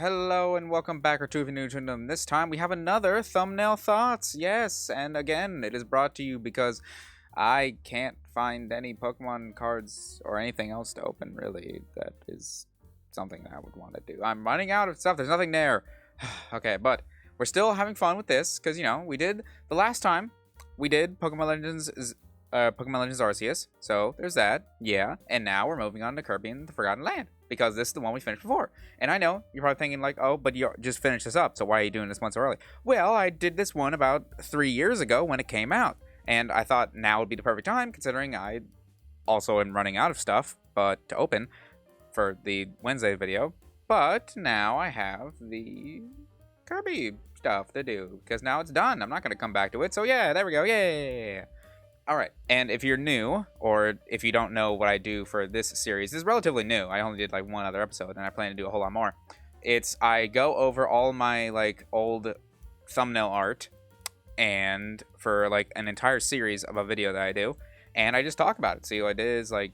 Hello and welcome back to new Toondom. This time we have another thumbnail thoughts. Yes, and again, it is brought to you because I can't find any Pokemon cards or anything else to open. Really, that is something that I would want to do. I'm running out of stuff. There's nothing there. Okay, but we're still having fun with this because we did the last time we did Pokemon Legends Arceus. So there's that. Yeah, and now we're moving on to Kirby and the Forgotten Land, because this is the one we finished before. And I know, you're probably thinking like, oh, but you just finished this up, so why are you doing this one so early? Well, I did this one about 3 years ago when it came out. And I thought now would be the perfect time, considering I also am running out of stuff but to open for the Wednesday video. But now I have the Kirby stuff to do, because now it's done. I'm not going to come back to it. So yeah, there we go. Yay! Alright, and if you're new, or if you don't know what I do for this series, this is relatively new. I only did like one other episode, and I plan to do a whole lot more. I go over all my like old thumbnail art, and for like an entire series of a video that I do, and I just talk about it, see what it is, like,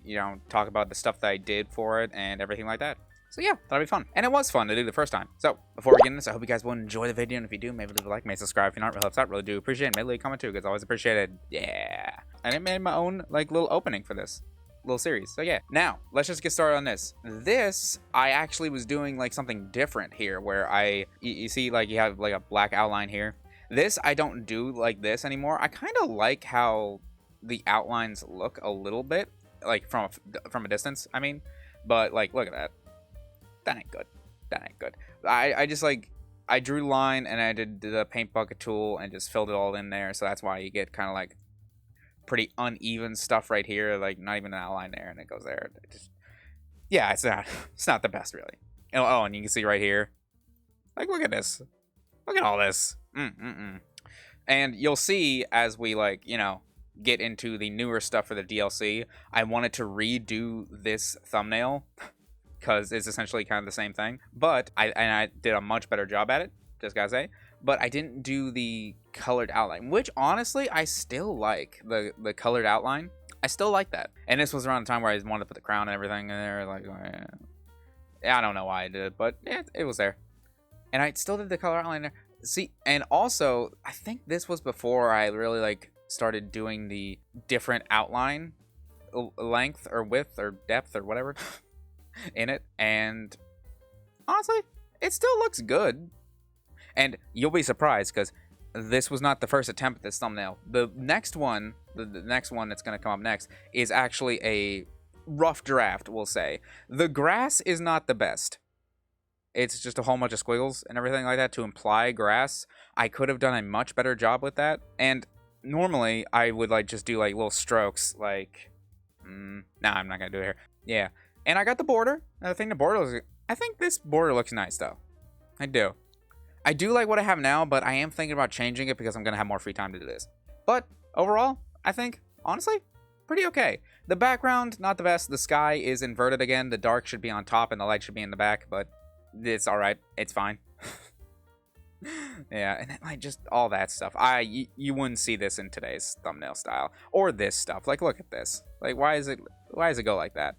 talk about the stuff that I did for it, and everything like that. So yeah, that'll be fun. And it was fun to do the first time. So before we get into this, I hope you guys will enjoy the video. And if you do, maybe leave a like, maybe subscribe. If you're not, really helps out. Really do appreciate it. Maybe leave a comment too, because I always appreciate it. Yeah. And I made my own like little opening for this little series. So yeah. Now, let's just get started on this. I actually was doing like something different here, where you see like you have like a black outline here. I don't do like this anymore. I kind of like how the outlines look a little bit, like from a distance, I mean. But like, look at that. That ain't good. That ain't good. I just like, I drew the line and I did the paint bucket tool and just filled it all in there. So that's why you get kind of like pretty uneven stuff right here. Like not even an outline there, and it goes there. Yeah, it's not the best really. Oh, and you can see right here. Like, look at this. Look at all this. And you'll see as we like, get into the newer stuff for the DLC, I wanted to redo this thumbnail, because it's essentially kind of the same thing, but I did a much better job at it, just gotta say. But I didn't do the colored outline, which honestly I still like. The colored outline, I still like that. And this was around the time where I wanted to put the crown and everything in there. Like, I don't know why I did it, but yeah, it was there. And I still did the color outline there. See, and also I think this was before I really like started doing the different outline length or width or depth or whatever in it, and honestly it still looks good. And you'll be surprised, because this was not the first attempt at this thumbnail. The next one, the next one that's going to come up next, is actually a rough draft, we'll say. The grass is not the best. It's just a whole bunch of squiggles and everything like that to imply grass. I could have done a much better job with that. And normally I would like just do like little strokes, like nah, I'm not gonna do it here. Yeah. And I got the border. I think I think this border looks nice, though. I do. I do like what I have now, but I am thinking about changing it because I'm going to have more free time to do this. But overall, I think, honestly, pretty okay. The background, not the best. The sky is inverted again. The dark should be on top and the light should be in the back, but it's all right. It's fine. Yeah, and then, like, just all that stuff. You wouldn't see this in today's thumbnail style, or this stuff. Like, look at this. Like, why does it go like that?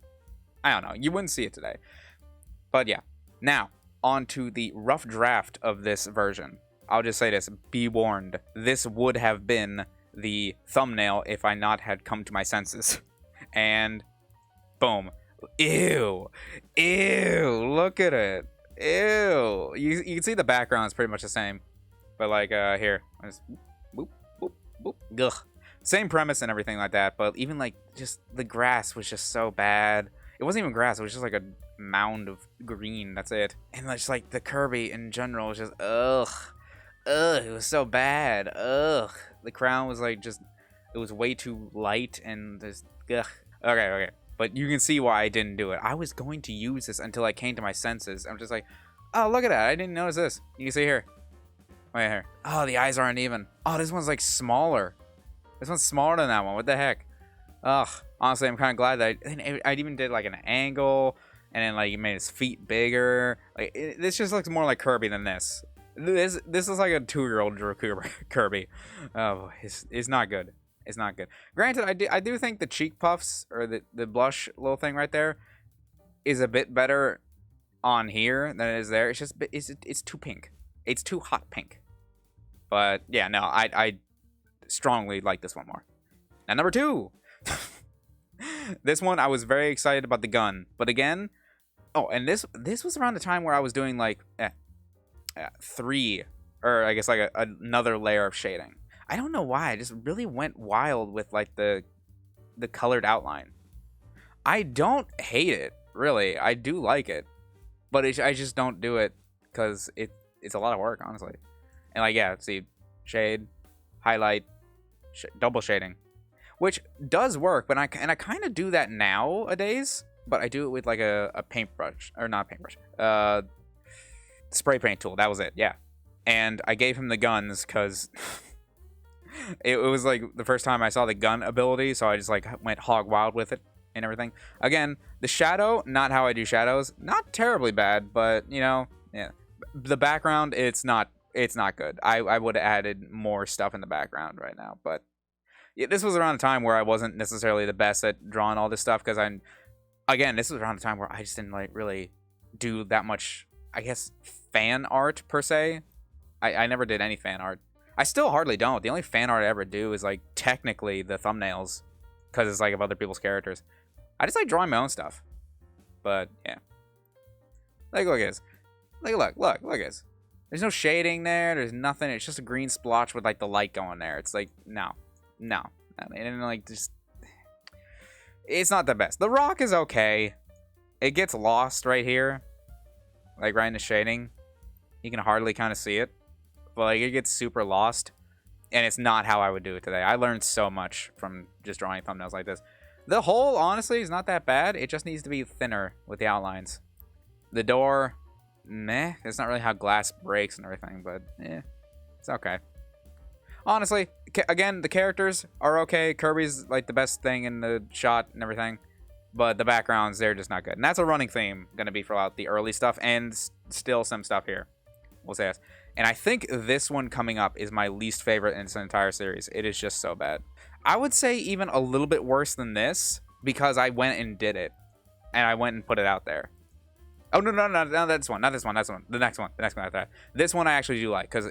I don't know. You wouldn't see it today. But yeah. Now, on to the rough draft of this version. I'll just say this. Be warned. This would have been the thumbnail if I not had come to my senses. And boom. Ew. Ew. Look at it. Ew. You can see the background is pretty much the same. But like, here. Just boop, boop, boop. Ugh. Same premise and everything like that. But even like, just the grass was just so bad. It wasn't even grass, it was just like a mound of green, that's it. And just like the Kirby in general was just, ugh. Ugh, it was so bad. Ugh. The crown was like just, it was way too light and just, ugh. Okay. But you can see why I didn't do it. I was going to use this until I came to my senses. I'm just like, oh, look at that. I didn't notice this. You can see here. Right here. Oh, the eyes aren't even. Oh, this one's like smaller. This one's smaller than that one. What the heck? Ugh. Honestly, I'm kind of glad that I even did like an angle, and then like you made his feet bigger. Like this just looks more like Kirby than this. This is like a 2-year-old drew Kirby. Oh, it's not good. It's not good. Granted, I do think the cheek puffs, or the blush little thing right there, is a bit better on here than it is there. It's just it's too pink. It's too hot pink. But yeah, no, I strongly like this one more. Now number 2. This one I was very excited about the gun, but again, oh, and this was around the time where I was doing like 3, or I guess like another layer of shading. I don't know why. I just really went wild with like the colored outline. I don't hate it, really. I do like it, but I just don't do it because it's a lot of work, honestly. And like, yeah, see, shade, highlight, double shading, which does work, but I kind of do that nowadays. But I do it with like a paintbrush, or not paintbrush, spray paint tool. That was it, yeah. And I gave him the guns because it was like the first time I saw the gun ability, so I just like went hog wild with it and everything. Again, the shadow, not how I do shadows, not terribly bad, but you know, yeah. The background, it's not good. I would have added more stuff in the background right now, but yeah, this was around a time where I wasn't necessarily the best at drawing all this stuff because again, this was around a time where I just didn't like really do that much, I guess, fan art per se. I never did any fan art. I still hardly don't. The only fan art I ever do is like technically the thumbnails because it's like of other people's characters. I just like drawing my own stuff. But yeah, like look at this. Look at this. There's no shading there. There's nothing. It's just a green splotch with like the light going there. It's like no, and like just it's not the best. The rock is okay. It gets lost right here, like right in the shading. You can hardly kind of see it, but like it gets super lost, and it's not how I would do it today. I learned so much from just drawing thumbnails like this. The hole, honestly, is not that bad. It just needs to be thinner with the outlines. The door, meh. It's not really how glass breaks and everything, but it's okay. Honestly, again, the characters are okay. Kirby's like the best thing in the shot and everything, but the backgrounds, they're just not good. And that's a running theme gonna be throughout the early stuff and still some stuff here. We'll say this. And I think this one coming up is my least favorite in this entire series. It is just so bad. I would say even a little bit worse than this because I went and did it. And I went and put it out there. Oh, no, not this one. Not this one. That's one. The next one. The next one after that. This one I actually do like because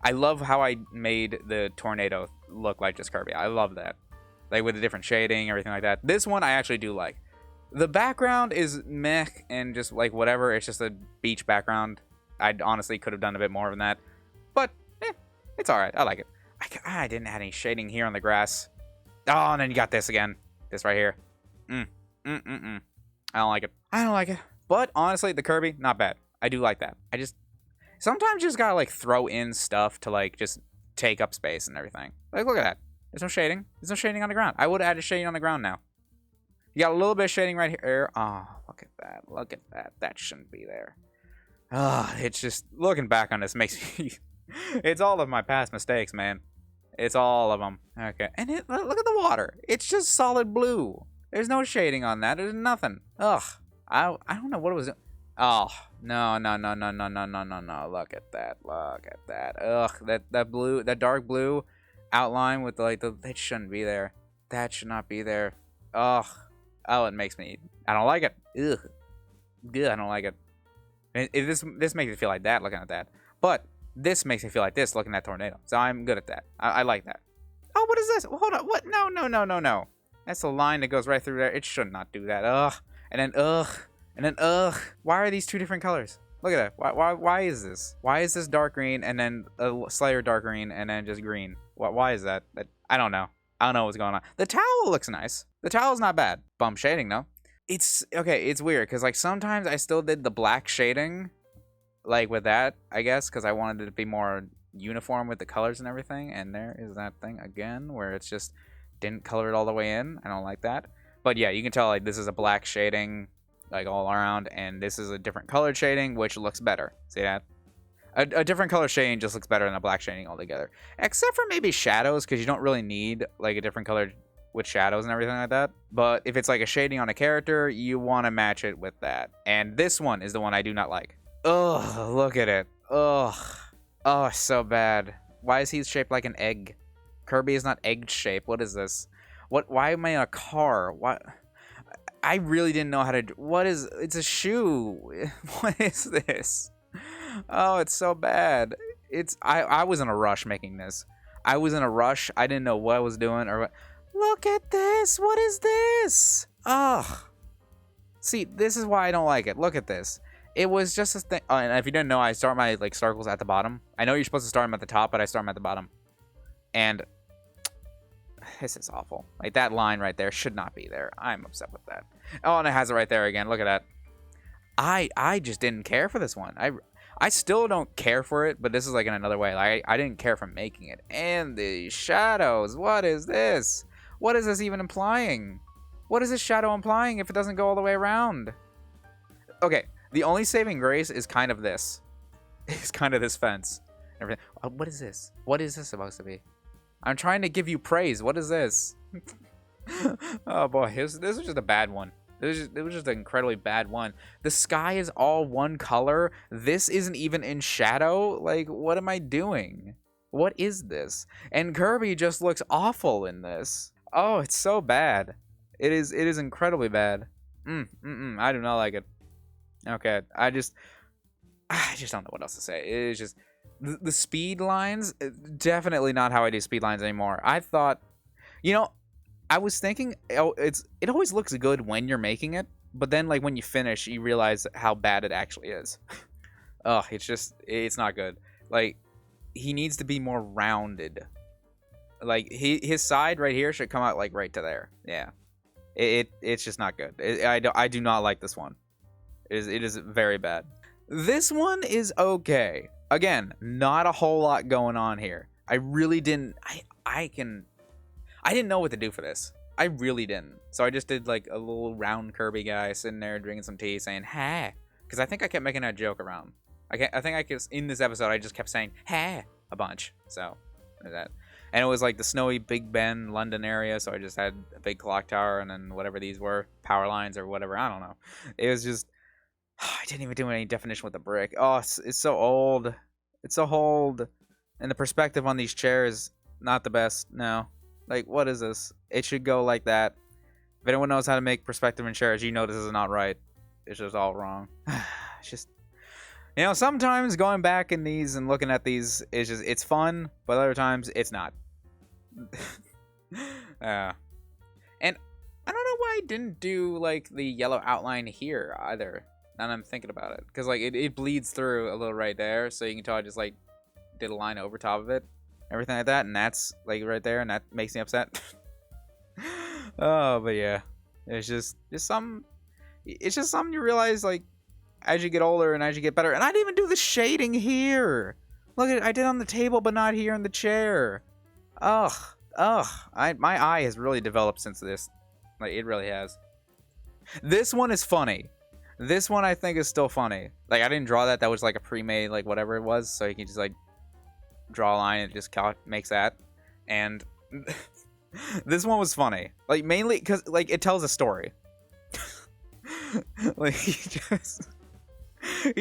I love how I made the tornado look like just Kirby. I love that. Like with the different shading, everything like that. This one I actually do like. The background is meh and just like whatever. It's just a beach background. I honestly could have done a bit more than that. But, it's alright. I like it. I didn't add any shading here on the grass. Oh, and then you got this again. This right here. I don't like it. I don't like it. But, honestly, the Kirby, not bad. I do like that. Sometimes you just gotta, like, throw in stuff to, like, just take up space and everything. Like, look at that. There's no shading. There's no shading on the ground. I would have added shading on the ground now. You got a little bit of shading right here. Oh, look at that. Look at that. That shouldn't be there. It's just, looking back on this makes me, it's all of my past mistakes, man. It's all of them. Okay, and look at the water. It's just solid blue. There's no shading on that. There's nothing. Ugh. I don't know what it was. Oh, no. Look at that. Look at that. Ugh, that blue, that dark blue outline with like that shouldn't be there. That should not be there. Ugh. Oh, it makes me, I don't like it. Ugh. Good, I don't like it. This makes me feel like that looking at that, but this makes me feel like this looking at tornado. So I'm good at that. I like that. Oh, what is this? Hold on. What? No. That's the line that goes right through there. It should not do that. Ugh. And then ugh. Why are these two different colors? Look at that. Why is this? Why is this dark green and then a slighter dark green and then just green? Why is that? I don't know. I don't know what's going on. The towel looks nice. The towel's not bad. Bump shading though. It's okay. It's weird because like sometimes I still did the black shading, like with that, I guess, because I wanted it to be more uniform with the colors and everything. And there is that thing again where it's just didn't color it all the way in. I don't like that. But yeah, you can tell like this is a black shading like all around, and this is a different colored shading, which looks better. See that? A different color shading just looks better than a black shading altogether, except for maybe shadows, because you don't really need like a different color with shadows and everything like that. But if it's like a shading on a character, you want to match it with that. And this one is the one I do not like. Ugh, look at it. Ugh. Oh, so bad. Why is he shaped like an egg? Kirby is not egg shaped. What is this? Why am I in a car? What? I really didn't know how to. What is? It's a shoe. What is this? Oh, it's so bad. I was in a rush making this. I was in a rush. I didn't know what I was doing or what. Look at this. What is this? Ugh. See, this is why I don't like it. Look at this. It was just a thing. Oh, and if you didn't know, I start my like circles at the bottom. I know you're supposed to start them at the top, but I start them at the bottom. And this is awful. Like that line right there should not be there. I'm upset with that. Oh, and it has it right there again. Look at that. I just didn't care for this one. I still don't care for it, but this is like in another way. Like I didn't care for making it. And the shadows. What is this? What is this even implying? What is this shadow implying if it doesn't go all the way around? Okay, the only saving grace is kind of this. It's kind of this fence. Everything. What is this? What is this supposed to be? I'm trying to give you praise. What is this? Oh boy, this was just a bad one. It was just an incredibly bad one. The sky is all one color. This isn't even in shadow. Like, what am I doing? What is this? And Kirby just looks awful in this. Oh, it's so bad. It is incredibly bad. I do not like it. Okay, I just don't know what else to say. It is just the speed lines, definitely not how I do speed lines anymore. I thought, I was thinking, it always looks good when you're making it, but then like when you finish, you realize how bad it actually is. Ugh, it's not good. Like, he needs to be more rounded. Like his side right here should come out like right to there. Yeah, it's just not good. I do not like this one. It is very bad. This one is okay. Again, not a whole lot going on here. I really didn't. I didn't know what to do for this. I really didn't. So I just did like a little round Kirby guy sitting there drinking some tea, saying "ha," because I think I kept making that joke around. I think I could, in this episode I just kept saying "ha" a bunch. So that, and it was like the snowy Big Ben, London area. So I just had a big clock tower and then whatever these were, power lines or whatever. I don't know. It was just. I didn't even do any definition with the brick. Oh, it's so old. It's so old. And the perspective on these chairs, not the best. No. Like, what is this? It should go like that. If anyone knows how to make perspective in chairs, you know this is not right. It's just all wrong. It's just... sometimes going back in these and looking at these, it's fun. But other times, it's not. And I don't know why I didn't do, like, the yellow outline here, either. Now I'm thinking about it, because like it bleeds through a little right there, so you can tell I just like did a line over top of it, everything like that, and that's like right there, and that makes me upset. Oh, but yeah, it's just something you realize like as you get older and as you get better. And I didn't even do the shading here. Look at it, I did on the table, but not here in the chair. Ugh. My eye has really developed since this. Like, it really has. This one is funny. This one I think is still funny. Like, I didn't draw that. That was like a pre-made, like whatever it was. So you can just like draw a line and it just makes that. And this one was funny. Like, mainly because like it tells a story. Like he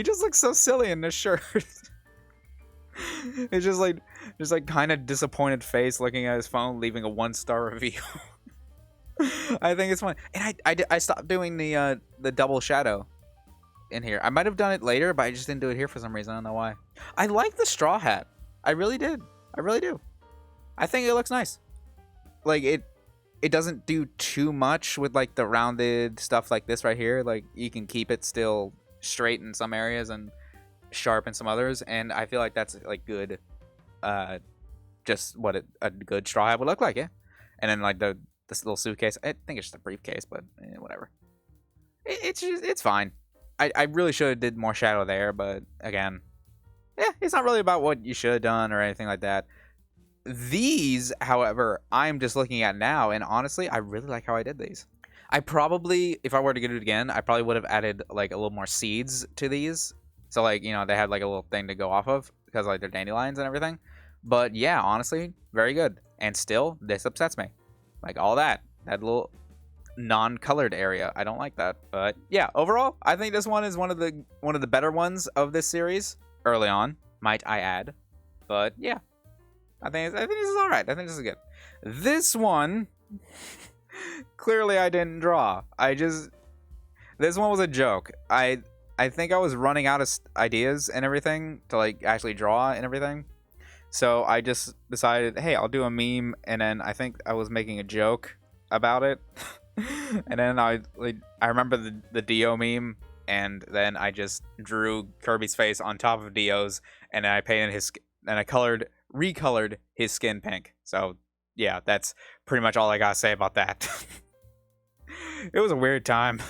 just looks so silly in this shirt. It's just like kind of disappointed face looking at his phone, leaving a 1-star review. I think it's fun, and I stopped doing the double shadow in here. I might have done it later, but I just didn't do it here for some reason. I don't know why. I like the straw hat. I really did. I really do. I think it looks nice. Like it doesn't do too much with like the rounded stuff like this right here. Like you can keep it still straight in some areas and sharp in some others, and I feel like that's like good. Just what a good straw hat would look like, yeah. And then like this little suitcase. I think it's just a briefcase, but whatever. It's fine. I really should have did more shadow there, but again, yeah, it's not really about what you should have done or anything like that. These, however, I'm just looking at now, and honestly, I really like how I did these. I probably, if I were to do it again, I probably would have added like a little more seeds to these. So like, they had like a little thing to go off of because like they're dandelions and everything. But yeah, honestly, very good. And still, this upsets me. Like all that little non-colored area, I don't like that. But yeah, overall, I think this one is one of the better ones of this series early on, might I add. But yeah, I think this is all right. I think this is good. This one, Clearly, I didn't draw. This one was a joke. I think I was running out of ideas and everything to like actually draw and everything. So I just decided, hey, I'll do a meme, and then I think I was making a joke about it. And then I remember the Dio meme, and then I just drew Kirby's face on top of Dio's, and I painted and I recolored his skin pink. So yeah, that's pretty much all I gotta say about that. It was a weird time.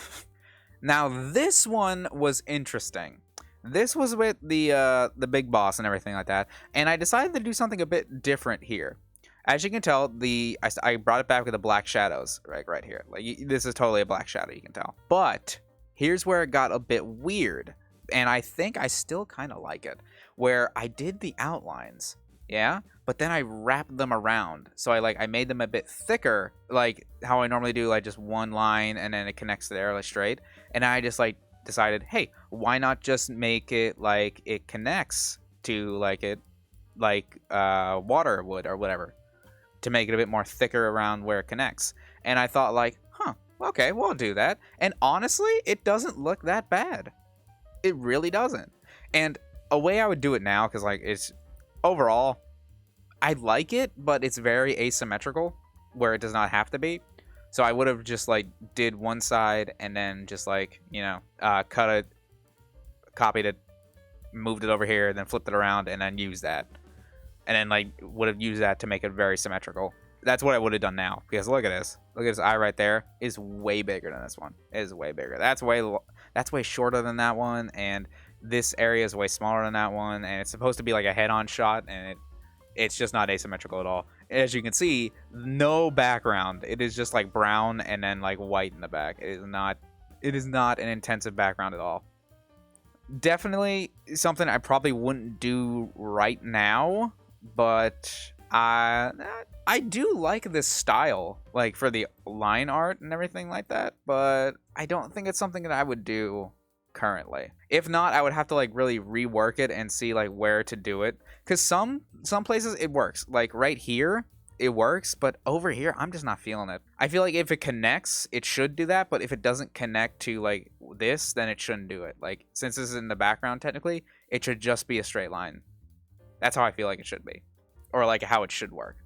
Now this one was interesting. This was with the big boss and everything like that, and I decided to do something a bit different here. As you can tell, I brought it back with the black shadows right here. Like this is totally a black shadow, you can tell. But here's where it got a bit weird, and I think I still kind of like it. Where I did the outlines, yeah, but then I wrapped them around. So I made them a bit thicker, like how I normally do, like just one line and then it connects to there like straight. And I just like decided, hey, why not just make it like it connects to water would or whatever, to make it a bit more thicker around where it connects. And I thought like, huh, okay, we'll do that. And honestly, it doesn't look that bad. It really doesn't. And a way I would do it now, because like it's overall, I like it, but it's very asymmetrical where it does not have to be. So I would have just like did one side and then just like, cut it, copied it, moved it over here, then flipped it around and then used that. And then like would have used that to make it very symmetrical. That's what I would have done now, because look at this. Look at this eye right there. Is way bigger than this one. It is way bigger. That's way shorter than that one, and this area is way smaller than that one, and it's supposed to be like a head-on shot, and it's just not asymmetrical at all. As you can see, no background. It is just like brown and then like white in the back. It is not an intensive background at all. Definitely something I probably wouldn't do right now, but I do like this style, like for the line art and everything like that, but I don't think it's something that I would do currently. If not, I would have to like really rework it and see like where to do it, because some places it works, like right here it works, but over here I'm just not feeling it. I feel like if it connects it should do that, but if it doesn't connect to like this, then it shouldn't do it. Like since this is in the background, technically it should just be a straight line. That's how I feel like it should be, or like how it should work.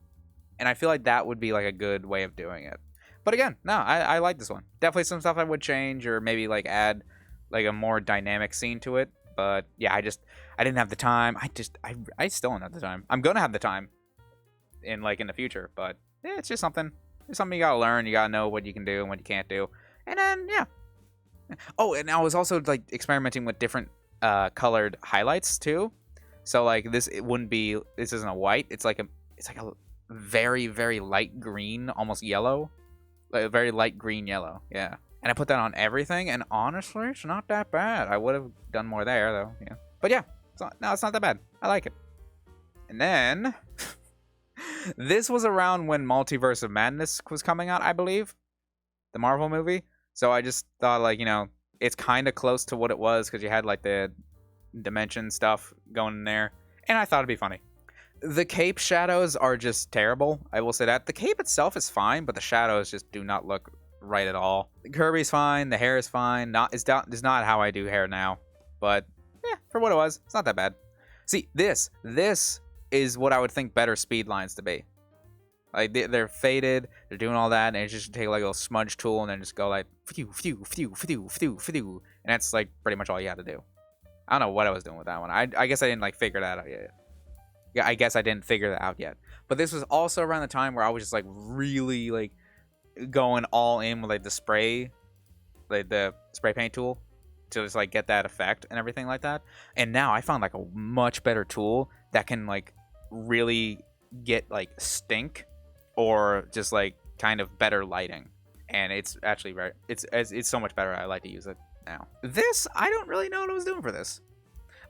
And I feel like that would be like a good way of doing it. But again, no, I like this one. Definitely some stuff I would change, or maybe like add like a more dynamic scene to it. But yeah, I didn't have the time. I still don't have the time. I'm gonna have the time in the future, but yeah, it's just something. It's something you gotta learn. You gotta know what you can do and what you can't do. And then yeah. Oh, and I was also like experimenting with different colored highlights too. So like this isn't a white. It's like a very, very light green, almost yellow, like a very light green yellow. Yeah. And I put that on everything, and honestly, it's not that bad. I would have done more there, though. Yeah. But yeah, it's not that bad. I like it. And then, this was around when Multiverse of Madness was coming out, I believe. The Marvel movie. So I just thought, it's kind of close to what it was, because you had, the dimension stuff going in there. And I thought it'd be funny. The cape shadows are just terrible. I will say that. The cape itself is fine, but the shadows just do not look right at all. Kirby's fine, the hair is fine. It's not how I do hair now, but yeah, for what it was, it's not that bad. See, this is what I would think better speed lines to be. Like they're faded, they're doing all that, and it just take like a little smudge tool and then just go like phew, phew, phew, phew, phew, phew, and that's like pretty much all you had to do. I don't know what I was doing with that one. I guess I didn't figure that out yet. Yeah, I guess I didn't figure that out yet. But this was also around the time where I was just really going all in with the spray paint tool to just get that effect and everything like that. And now I found a much better tool that can really get stink or just kind of better lighting. And it's actually it's so much better. I like to use it now. This, I don't really know what I was doing for this.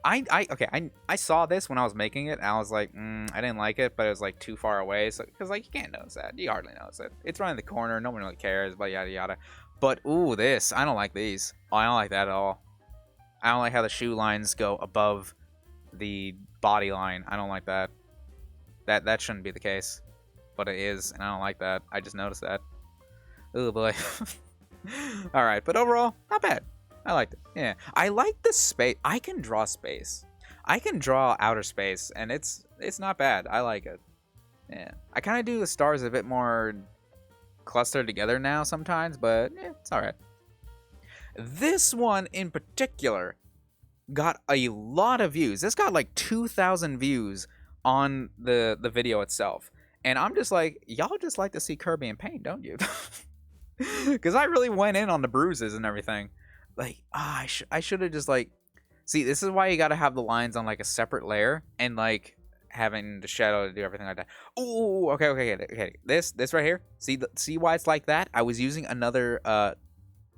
I saw this when I was making it, and I was like, I didn't like it, but it was too far away, so because you can't notice that, you hardly notice it. It's right in the corner, no one really cares, but yada yada. But ooh, this, I don't like these. Oh, I don't like that at all. I don't like how the shoe lines go above the body line. I don't like that. That shouldn't be the case, but it is, and I don't like that. I just noticed that. Oh boy. All right, but overall, not bad. I liked it. Yeah, I like the space. I can draw space. I can draw outer space, and it's not bad. I like it. Yeah, I kind of do the stars a bit more clustered together now sometimes, but yeah, it's all right. This one in particular got a lot of views. This got like 2,000 views on the video itself, and I'm just like, y'all just like to see Kirby in pain, don't you? Because I really went in on the bruises and everything. Like, I should have just like, see, this is why you got to have the lines on like a separate layer and like having the shadow to do everything like that. Ooh, okay. This right here. See why it's like that? I was using another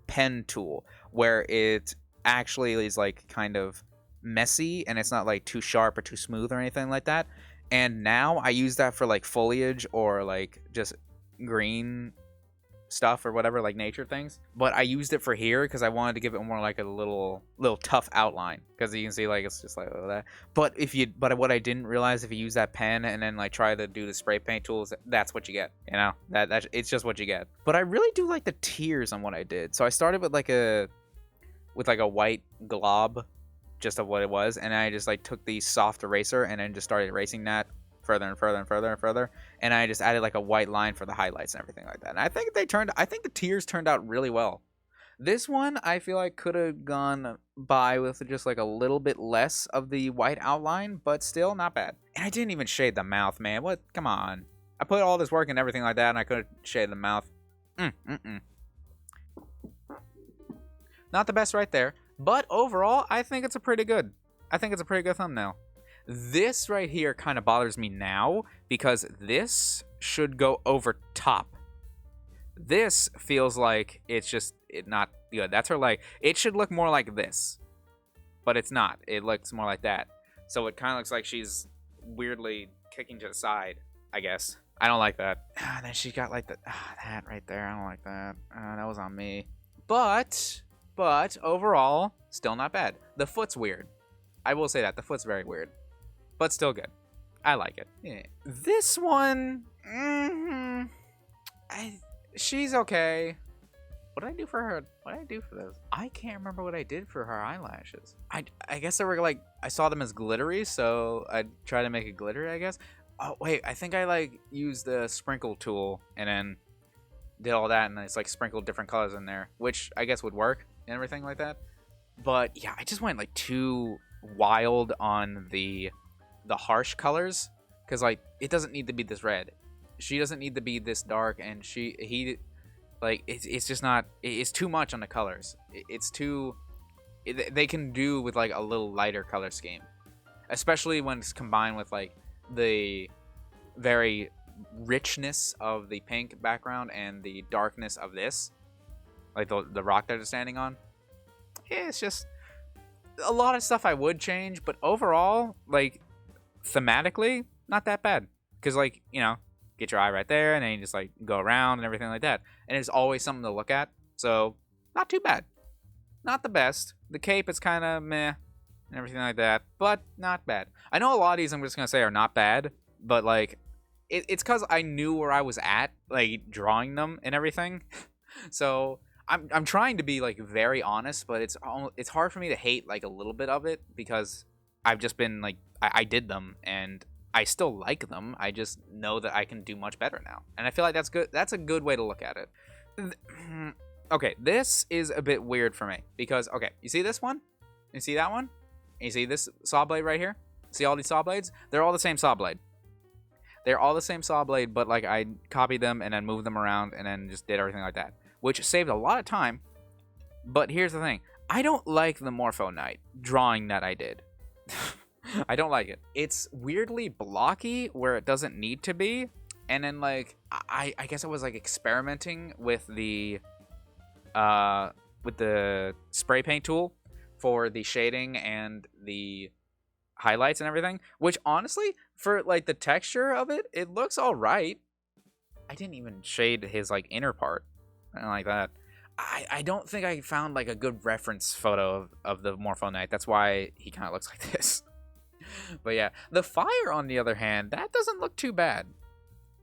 pen tool where it actually is like kind of messy and it's not like too sharp or too smooth or anything like that. And now I use that for like foliage or like just green stuff or whatever, like nature things. But I used it for here because I wanted to give it more like a little tough outline, because you can see like it's just like that. But what I didn't realize, if you use that pen and then like try to do the spray paint tools, that's what you get. You know, that it's just what you get. But I really do like the tears on what I did. So I started with like a white glob just of what it was, and I just like took the soft eraser and then just started erasing that further and further and further and further, and I just added like a white line for the highlights and everything like that. And I think the tears turned out really well. This one I feel like could have gone by with just like a little bit less of the white outline, but still not bad. And I didn't even shade the mouth, man. What? Come on. I put all this work and everything like that, and I couldn't shade the mouth. Not the best right there, but overall, I think it's a pretty good thumbnail. This right here kind of bothers me now because this should go over top. This feels like it's just not good. That's her leg. It should look more like this, but it's not. It looks more like that. So it kind of looks like she's weirdly kicking to the side, I guess. I don't like that. And then she got like that right there. I don't like that. That was on me. But overall, still not bad. The foot's weird. I will say that. The foot's very weird. But still good. I like it. Yeah. This one, she's okay. What did I do for her? What did I do for this? I can't remember what I did for her eyelashes. I guess they were like, I saw them as glittery, so I tried to make it glittery, I guess. Oh, wait, I think I like used the sprinkle tool and then did all that, and it's like sprinkled different colors in there, which I guess would work and everything like that. But yeah, I just went like too wild on the harsh colors, because like it doesn't need to be this red, she doesn't need to be this dark, and he like it's just not, it's too much on the colors. It's too, they can do with like a little lighter color scheme, especially when it's combined with like the very richness of the pink background and the darkness of this, like the rock that they're standing on. Yeah, it's just a lot of stuff I would change, but overall, like thematically, not that bad. Because like, you know, get your eye right there, and then you just like go around and everything like that, and there's always something to look at. So not too bad. Not the best. The cape is kind of meh and everything like that, but not bad. I know a lot of these I'm just gonna say are not bad, but like it's because I knew where I was at, like drawing them and everything. So I'm trying to be like very honest, but it's hard for me to hate like a little bit of it, because I've just been like, I did them and I still like them. I just know that I can do much better now, and I feel like that's good. That's a good way to look at it. Okay, this is a bit weird for me because, okay, you see this one? You see that one? And you see this saw blade right here? See all these saw blades? They're all the same saw blade. They're all the same saw blade, but like I copied them and then moved them around and then just did everything like that, which saved a lot of time. But here's the thing. I don't like the Morpho Knight drawing that I did. I don't like it. It's weirdly blocky where it doesn't need to be. And then like I guess I was like experimenting with the spray paint tool for the shading and the highlights and everything, which honestly, for like the texture of it, it looks all right. I didn't even shade his like inner part and like that. I don't think I found like a good reference photo of the Morpho Knight. That's why he kind of looks like this. But yeah, the fire on the other hand, that doesn't look too bad.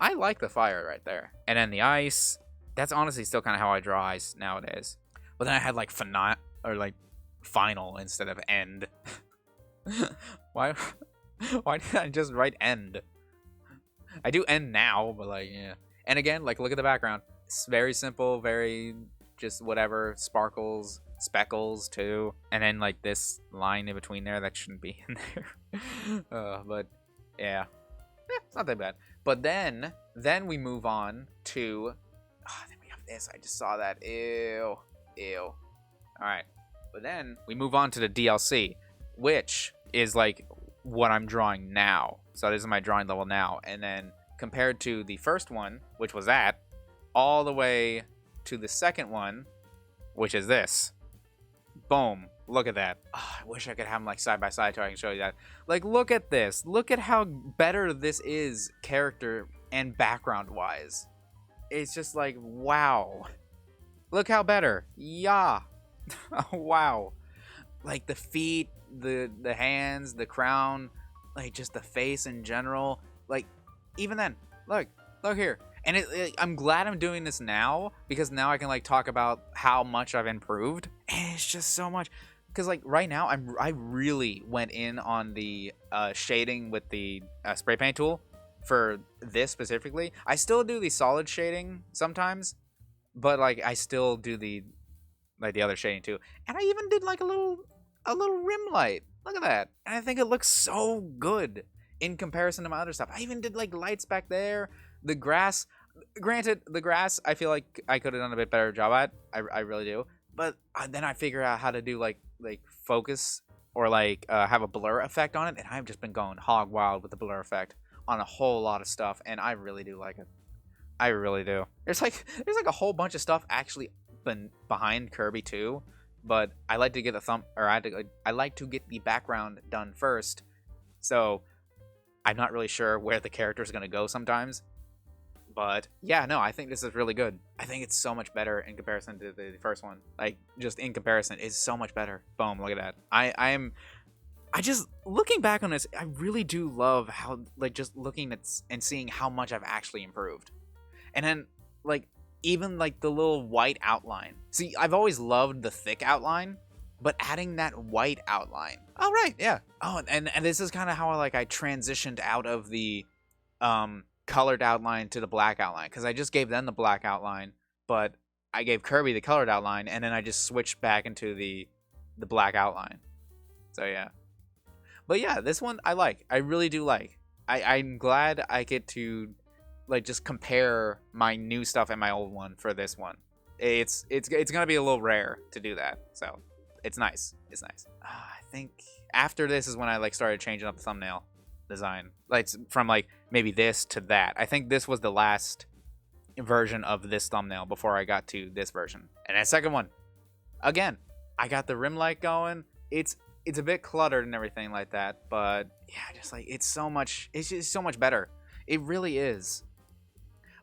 I like the fire right there. And then the ice, That's honestly still kind of how I draw eyes nowadays. But then I had like final instead of end. why why did I just write end? I do end now, but like, yeah. And again, like, look at the background. It's very simple, very just whatever, sparkles, speckles too, and then like this line in between there that shouldn't be in there. But yeah, it's not that bad. But then we move on to, then we have this. I just saw that. Ew. All right, but then we move on to the DLC, which is like what I'm drawing now. So this is my drawing level now, and then compared to the first one, which was that, all the way to the second one, which is this. Boom. Look at that. Oh, I wish I could have them like side by side so I can show you that. Like, look at this. Look at how better this is character and background wise. It's just like, wow. Look how better. Yeah. Wow. Like the feet, the hands, the crown, like just the face in general. Like, even then, look here. And I'm glad I'm doing this now, because now I can like talk about how much I've improved. And it's just so much. Because like right now, I really went in on the shading with the spray paint tool for this specifically. I still do the solid shading sometimes, but like I still do the other shading too. And I even did like a little rim light. Look at that. And I think it looks so good in comparison to my other stuff. I even did like lights back there. The grass, granted, the grass I feel like I could have done a bit better job at. I really do. But then I figure out how to do like focus or like have a blur effect on it, and I've just been going hog wild with the blur effect on a whole lot of stuff, and I really do like it. I really do. There's like a whole bunch of stuff actually been behind Kirby too, but I like to get I like to get the background done first. So I'm not really sure where the character is gonna go sometimes. But yeah, no, I think this is really good. I think it's so much better in comparison to the first one. Like, just in comparison, it's so much better. Boom, look at that. I just, looking back on this, I really do love how, like, just looking at and seeing how much I've actually improved. And then, like, even, like, the little white outline. See, I've always loved the thick outline, but adding that white outline. Oh, right, yeah. Oh, and this is kind of how, I transitioned out of the, colored outline to the black outline, because I just gave them the black outline, but I gave Kirby the colored outline, and then I just switched back into the black outline. So yeah, but yeah, this one I really do like. I'm glad I get to like just compare my new stuff and my old one for this one. It's gonna be a little rare to do that, so it's nice. I think after this is when I like started changing up the thumbnail design, like from like maybe this to that. I think this was the last version of this thumbnail before I got to this version. And that second one, again, I got the rim light going. It's a bit cluttered and everything like that, but yeah, just like it's just so much better. It really is.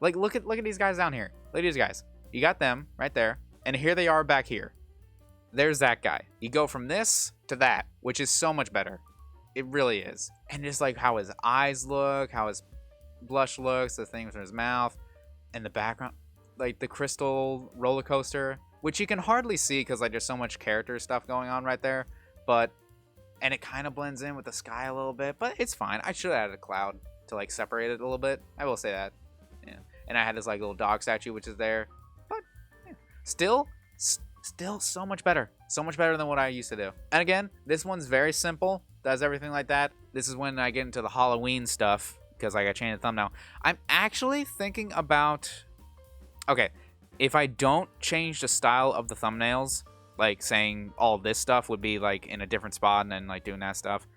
Like look at these guys down here. Look at these guys. You got them right there, and here they are back here. There's that guy. You go from this to that, which is so much better. It really is. And just like how his eyes look, how his blush looks, the things in his mouth, and the background, like the crystal roller coaster, which you can hardly see because like there's so much character stuff going on right there. And it kind of blends in with the sky a little bit, but it's fine. I should have added a cloud to like separate it a little bit. I will say that. Yeah. And I had this like little dog statue, which is there. But yeah. Still so much better. So much better than what I used to do. And again, this one's very simple. Does everything like that. This is when I get into the Halloween stuff, because I got changed the thumbnail. I'm actually thinking about, okay, if I don't change the style of the thumbnails, like saying all this stuff would be like in a different spot and then like doing that stuff,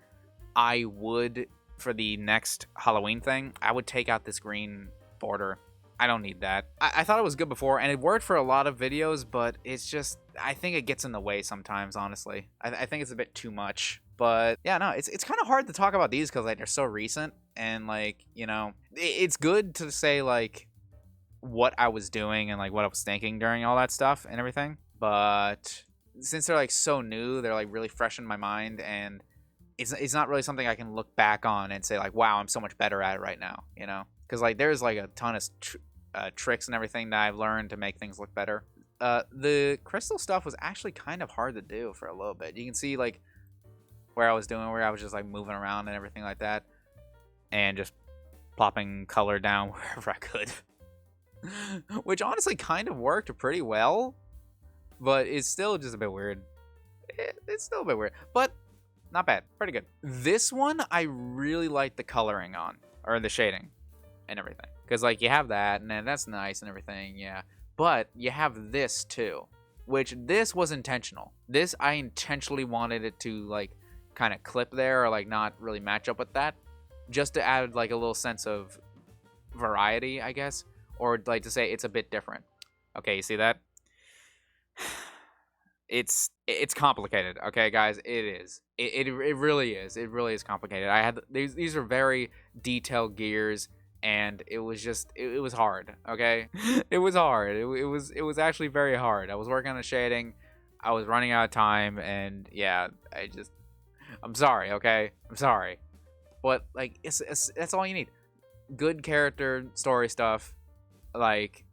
I would, for the next Halloween thing, I would take out this green border. I don't need that. I thought it was good before, and it worked for a lot of videos, but it's just, I think it gets in the way sometimes, honestly. I think it's a bit too much. But yeah, no, it's kind of hard to talk about these because like they're so recent, and like, you know, it's good to say like what I was doing and like what I was thinking during all that stuff and everything. But since they're like so new, they're like really fresh in my mind, and it's not really something I can look back on and say like, wow, I'm so much better at it right now, you know? Because like there's like a ton of tricks and everything that I've learned to make things look better. The crystal stuff was actually kind of hard to do for a little bit. You can see like where I was just like moving around and everything like that, and just plopping color down wherever I could, which honestly kind of worked pretty well, but it's still just a bit weird. It's still a bit weird, but not bad, pretty good. This one I really like the coloring on, or the shading and everything, because like you have that and then that's nice and everything, yeah, but you have this too, which this was intentional. This I intentionally wanted it to like kind of clip there, or like not really match up with that, just to add like a little sense of variety, I guess, or like to say it's a bit different. Okay, you see that? It's complicated, okay, guys. It is. It really is. It really is complicated. I had these are very detailed gears, and it was just it was hard. Okay, it was hard. It was actually very hard. I was working on the shading. I was running out of time, and yeah, I'm sorry. Okay, I'm sorry, but like it's that's all you need. Good character story stuff, like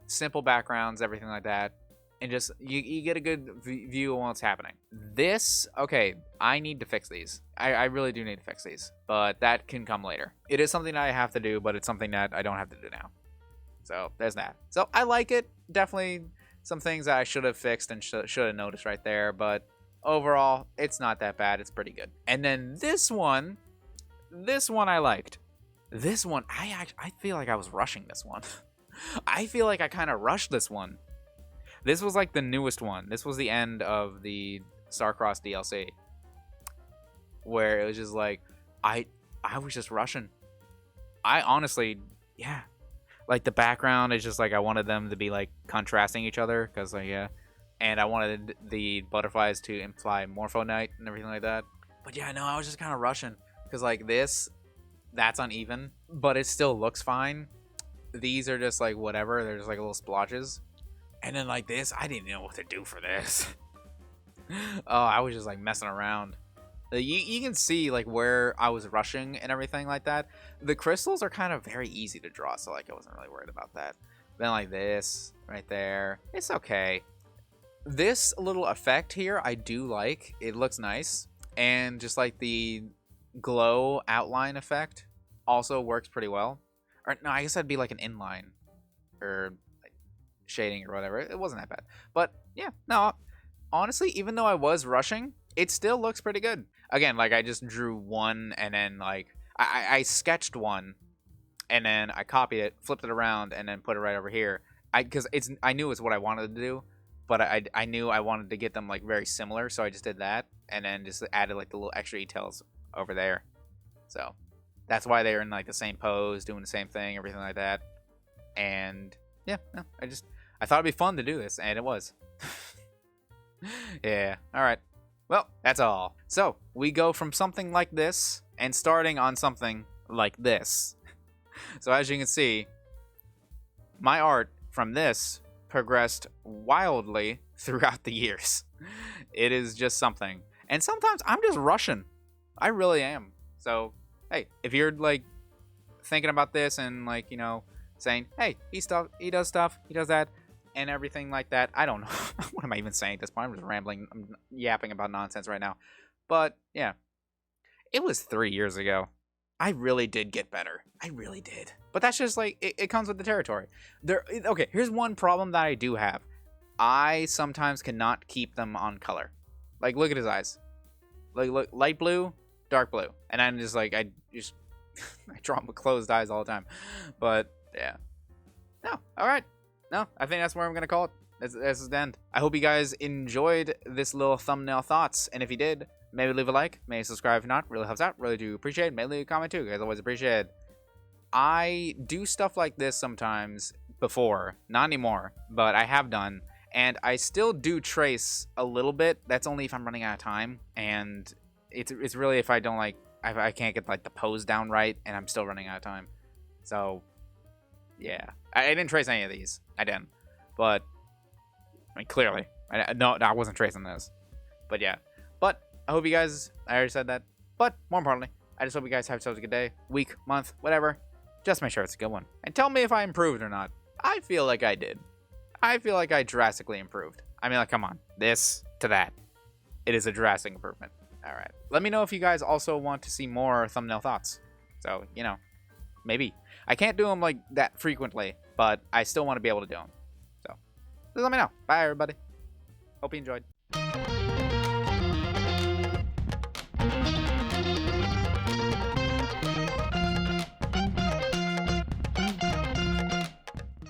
simple backgrounds, everything like that. And just you get a good view of what's happening. This, okay, I need to fix these. I really do need to fix these, but that can come later. It is something that I have to do, but it's something that I don't have to do now. So there's that. So I like it. Definitely some things that I should have fixed and should have noticed right there, but overall, it's not that bad. It's pretty good. And then this one I liked. This one, I feel like I was rushing this one. I feel like I kind of rushed this one. This was like the newest one. This was the end of the Starcross DLC, where it was just like I was just rushing. I honestly, yeah, like the background is just like I wanted them to be like contrasting each other, because like yeah, and I wanted the butterflies to imply Morphonite and everything like that. But yeah, no, I was just kind of rushing, because like that's uneven, but it still looks fine. These are just like whatever. They're just like little splotches. And then like this, I didn't know what to do for this. Oh, I was just like messing around. You can see like where I was rushing and everything like that. The crystals are kind of very easy to draw, so like I wasn't really worried about that. Then like this right there, it's okay. This little effect here I do like. It looks nice, and just like the glow outline effect also works pretty well. Or no, I guess that'd be like an inline or shading or whatever. It wasn't that bad, but yeah, no, honestly, even though I was rushing, it still looks pretty good. Again, like I just drew one, and then like I sketched one, and then I copied it, flipped it around, and then put it right over here. Because I knew it's what I wanted to do, but I knew I wanted to get them like very similar, so I just did that, and then just added like the little extra details over there. So that's why they're in like the same pose, doing the same thing, everything like that. And yeah, no, I thought it'd be fun to do this, and it was. Yeah, alright. Well, that's all. So, we go from something like this, and starting on something like this. So as you can see, my art from this progressed wildly throughout the years. It is just something. And sometimes I'm just rushing. I really am. So, hey, if you're, like, thinking about this and, like, you know, saying, hey, he does stuff, he does that, and everything like that. I don't know. What am I even saying at this point? I'm just rambling. I'm yapping about nonsense right now. But, yeah. It was 3 years ago. I really did get better. I really did. But that's just, like, it comes with the territory. Okay, here's one problem that I do have. I sometimes cannot keep them on color. Like, look at his eyes. Like, look, light blue, dark blue. And I'm just, like, I draw him with closed eyes all the time. But, yeah. No, alright. No, I think that's where I'm going to call it. This is the end. I hope you guys enjoyed this little thumbnail thoughts. And if you did, maybe leave a like. Maybe subscribe if not. Really helps out. Really do appreciate it. Maybe leave a comment too, guys. Always appreciate it. I do stuff like this sometimes before. Not anymore, but I have done. And I still do trace a little bit. That's only if I'm running out of time. And it's really if I don't like... I can't get like the pose down right. And I'm still running out of time. So... yeah, I didn't trace any of these. I didn't, but I mean, clearly, no, I wasn't tracing this. But yeah, but I hope you guys. I already said that, but more importantly, I just hope you guys have such a good day, week, month, whatever. Just make sure it's a good one. And tell me if I improved or not. I feel like I did. I feel like I drastically improved. I mean, like, come on. This to that. It is a drastic improvement. All right. Let me know if you guys also want to see more thumbnail thoughts. So, you know, maybe. I can't do them like that frequently, but I still want to be able to do them. So, just let me know. Bye, everybody. Hope you enjoyed.